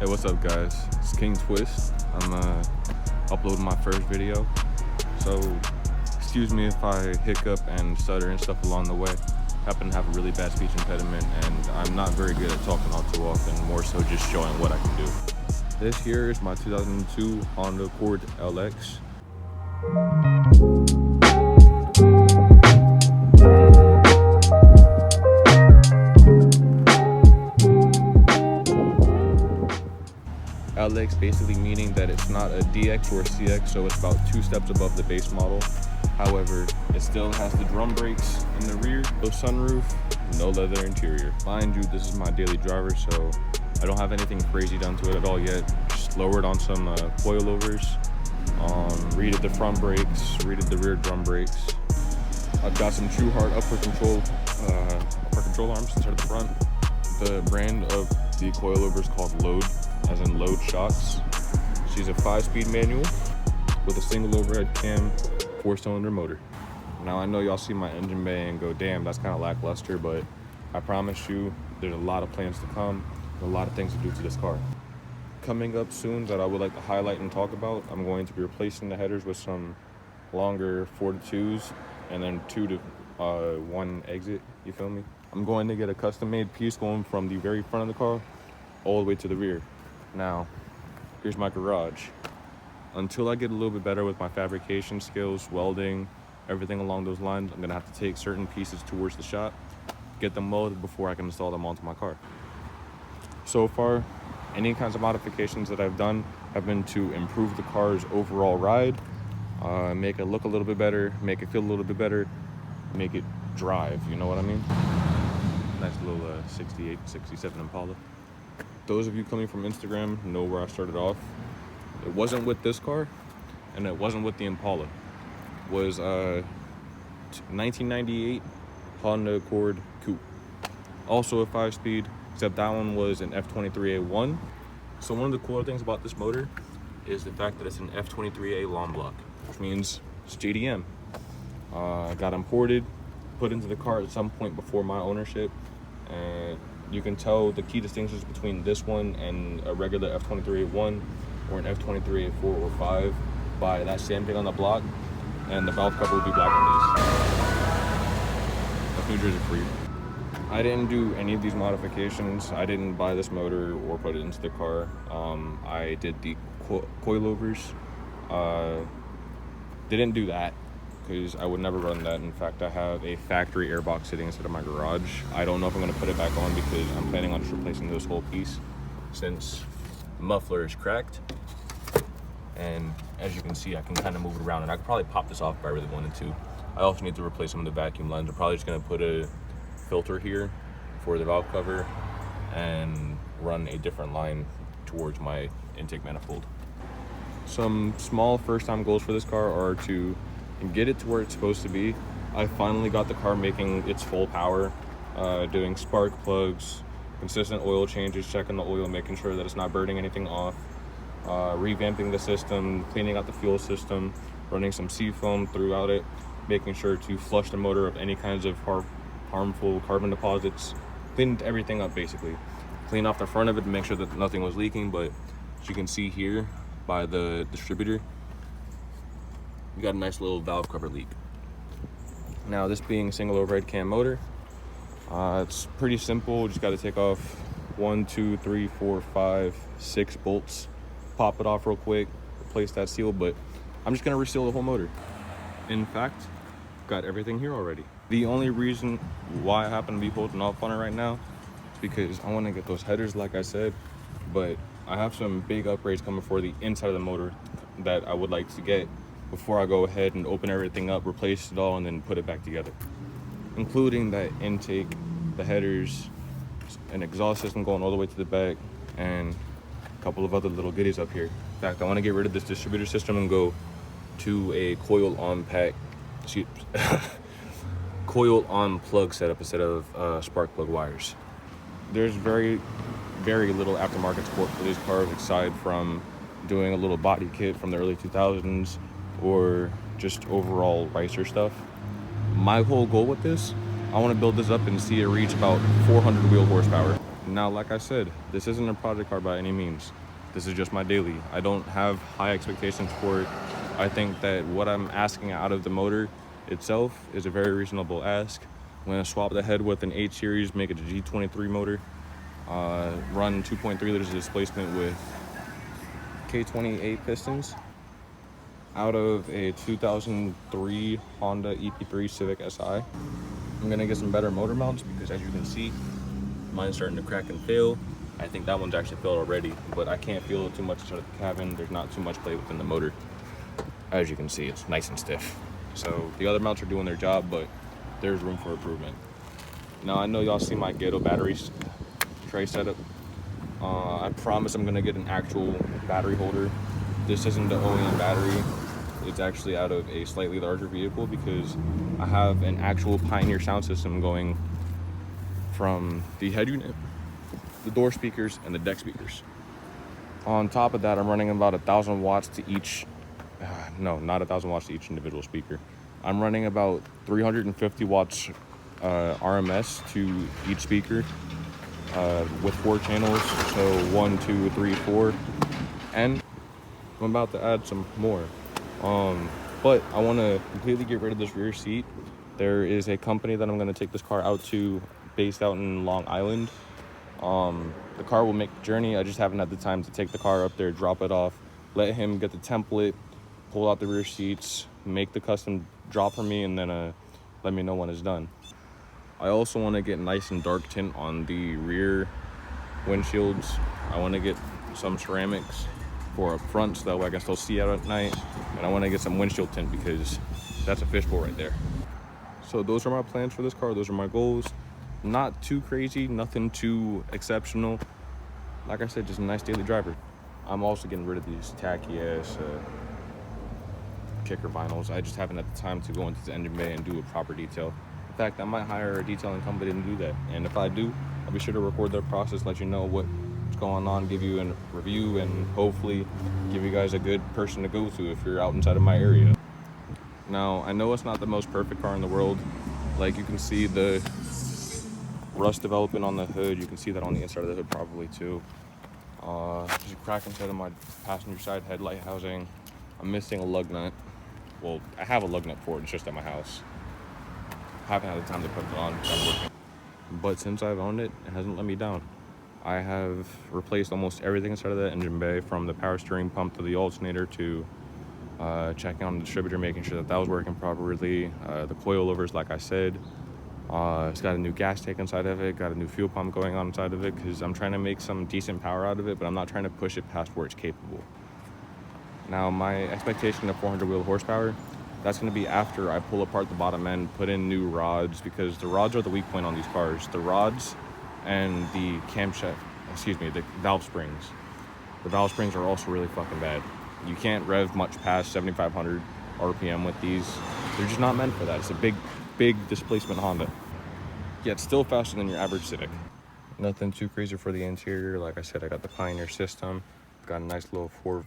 Hey, what's up guys? It's King Twist. I'm uploading my first video. So excuse me if I hiccup and stutter and stuff along the way. Happen to have a really bad speech impediment and I'm not very good at talking all too often, more so just showing what I can do. This here is my 2002 Honda Accord LX. LX basically meaning that it's not a DX or a CX, so it's about 2 steps above the base model. However, it still has the drum brakes in the rear, no sunroof, no leather interior. Mind you, this is my daily driver, so I don't have anything crazy done to it at all yet. Just lowered on some coilovers, redid the front brakes, redid the rear drum brakes. I've got some True Heart upper control arms inside the front. The brand of the coilover is called Load, as in Load Shocks. She's a 5-speed manual with a single overhead cam, 4-cylinder motor. Now I know y'all see my engine bay and go, damn, that's kind of lackluster, but I promise you there's a lot of plans to come, a lot of things to do to this car. Coming up soon that I would like to highlight and talk about, I'm going to be replacing the headers with some longer 4-2s and then 2 to 1 exit, you feel me? I'm going to get a custom-made piece going from the very front of the car all the way to the rear. Now, here's my garage. Until I get a little bit better with my fabrication skills, welding, everything along those lines, I'm gonna have to take certain pieces towards the shop, get them welded before I can install them onto my car. So far, any kinds of modifications that I've done have been to improve the car's overall ride, make it look a little bit better, make it feel a little bit better, make it drive, you know what I mean? Nice little 68, 67 Impala. Those of you coming from Instagram know where I started off. It wasn't with this car, and it wasn't with the Impala. It was 1998 Honda Accord Coupe. Also a 5-speed, except that one was an F23A1. So one of the cooler things about this motor is the fact that it's an F23A long block, which means it's JDM. Got imported, put into the car at some point before my ownership, and you can tell the key distinctions between this one and a regular F23A1 or an F23A4 or 5 by that stamping on the block, and the valve cover will be black on these. That's New Jersey for you. I didn't do any of these modifications. I didn't buy this motor or put it into the car. I did the coilovers. Didn't do that because I would never run that. In fact, I have a factory airbox sitting inside of my garage. I don't know if I'm going to put it back on because I'm planning on just replacing this whole piece since the muffler is cracked. And as you can see, I can kind of move it around, and I could probably pop this off if I really wanted to. I also need to replace some of the vacuum lines. I'm probably just going to put a filter here for the valve cover and run a different line towards my intake manifold. Some small first-time goals for this car are to get it to where it's supposed to be. I finally got the car making its full power, doing spark plugs, consistent oil changes, checking the oil, making sure that it's not burning anything off, revamping the system, cleaning out the fuel system, running some seafoam throughout it, making sure to flush the motor of any kinds of harmful carbon deposits, cleaned everything up basically. Clean off the front of it to make sure that nothing was leaking, but as you can see here by the distributor, we got a nice little valve cover leak. Now, this being a single overhead cam motor, it's pretty simple. Just got to take off 1, 2, 3, 4, 5, 6 bolts, pop it off real quick, replace that seal, but I'm just going to reseal the whole motor. In fact, got everything here already. The only reason why I happen to be holding off on it right now is because I want to get those headers, like I said, but I have some big upgrades coming for the inside of the motor that I would like to get before I go ahead and open everything up, replace it all, and then put it back together. Including that intake, the headers, an exhaust system going all the way to the back, and a couple of other little goodies up here. In fact, I want to get rid of this distributor system and go to a coil-on plug setup instead of spark plug wires. There's very, very little aftermarket support for these cars aside from doing a little body kit from the early 2000s or just overall Ricer stuff. My whole goal with this, I want to build this up and see it reach about 400 wheel horsepower. Now, like I said, this isn't a project car by any means. This is just my daily. I don't have high expectations for it. I think that what I'm asking out of the motor itself is a very reasonable ask. I'm gonna swap the head with an 8 series, make it a G23 motor, run 2.3 liters of displacement with K28 pistons out of a 2003 Honda EP3 Civic Si. I'm gonna get some better motor mounts because, as you can see, mine's starting to crack and fail. I think that one's actually failed already, but I can't feel it too much inside of the cabin. There's not too much play within the motor. As you can see, it's nice and stiff. So the other mounts are doing their job, but there's room for improvement. Now, I know y'all see my Gato batteries tray setup. I promise I'm gonna get an actual battery holder. This isn't the OEM battery. It's actually out of a slightly larger vehicle because I have an actual Pioneer sound system going from the head unit, the door speakers, and the deck speakers. On top of that, I'm running about 1,000 watts to each, no, not 1,000 watts to each individual speaker. I'm running about 350 watts RMS to each speaker with 4 channels, so 1, 2, 3, 4, and I'm about to add some more. But I want to completely get rid of this rear seat. There is a company that I'm going to take this car out to, based out in Long Island. The car will make the journey. I just haven't had the time to take the car up there, drop it off, let him get the template, pull out the rear seats, make the custom drop for me, and then let me know when it's done. I also want to get nice and dark tint on the rear windshields. I want to get some ceramics for up front so that way I can still see out at night. And I want to get some windshield tint because that's a fishbowl right there. So those are my plans for this car. Those are my goals. Not too crazy, nothing too exceptional. Like I said, just a nice daily driver. I'm also getting rid of these tacky ass kicker vinyls. I just haven't had the time to go into the engine bay and do a proper detail. In fact, I might hire a detailing company to do that. And if I do, I'll be sure to record their process, let you know what's going on, give you a review, and hopefully give you guys a good person to go to if you're out inside of my area. Now, I know it's not the most perfect car in the world. Like, you can see the rust developing on the hood. You can see that on the inside of the hood probably too. There's a crack inside of my passenger side headlight housing. I'm missing a lug nut. Well, I have a lug nut for it, it's just at my house. I haven't had the time to put it on because I'm working. But since I've owned it, it hasn't let me down. I have replaced almost everything inside of the engine bay, from the power steering pump to the alternator to checking on the distributor, making sure that that was working properly. The coilovers, like I said. It's got a new gas tank inside of it, got a new fuel pump going on inside of it because I'm trying to make some decent power out of it, but I'm not trying to push it past where it's capable. Now, my expectation of 400 wheel horsepower, that's going to be after I pull apart the bottom end, put in new rods, because the rods are the weak point on these cars. The rods and the the valve springs. The valve springs are also really fucking bad. You can't rev much past 7,500 RPM with these. They're just not meant for that. It's a big displacement Honda. Yet still faster than your average Civic. Nothing too crazy for the interior. Like I said, I got the Pioneer system. Got a nice little 4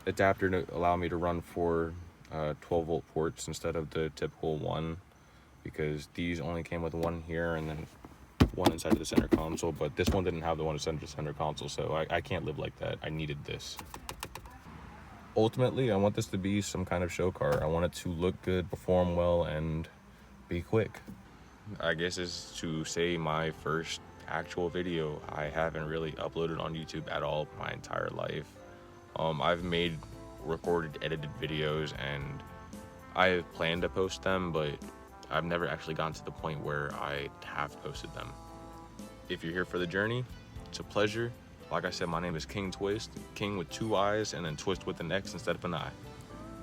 adapter to allow me to run 4 12-volt ports instead of the typical 1, because these only came with 1 here and then 1 inside of the center console, but this one didn't have the 1 inside of the center console, so I can't live like that. I needed this. Ultimately, I want this to be some kind of show car. I want it to look good, perform well, and be quick. I guess is to say my first actual video. I haven't really uploaded on YouTube at all my entire life. I've made recorded, edited videos, and I have planned to post them, but I've never actually gotten to the point where I have posted them. If you're here for the journey, it's a pleasure. Like I said, my name is King Twist, King with 2 eyes and then Twist with an X instead of an I.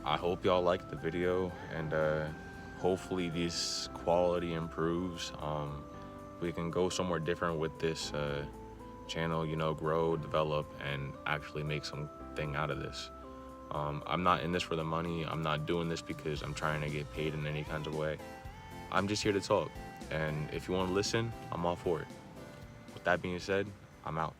I hope y'all liked the video, and hopefully this quality improves. We can go somewhere different with this channel, you know, grow, develop, and actually make something out of this. I'm not in this for the money. I'm not doing this because I'm trying to get paid in any kind of way. I'm just here to talk, and if you want to listen, I'm all for it. With that being said, I'm out.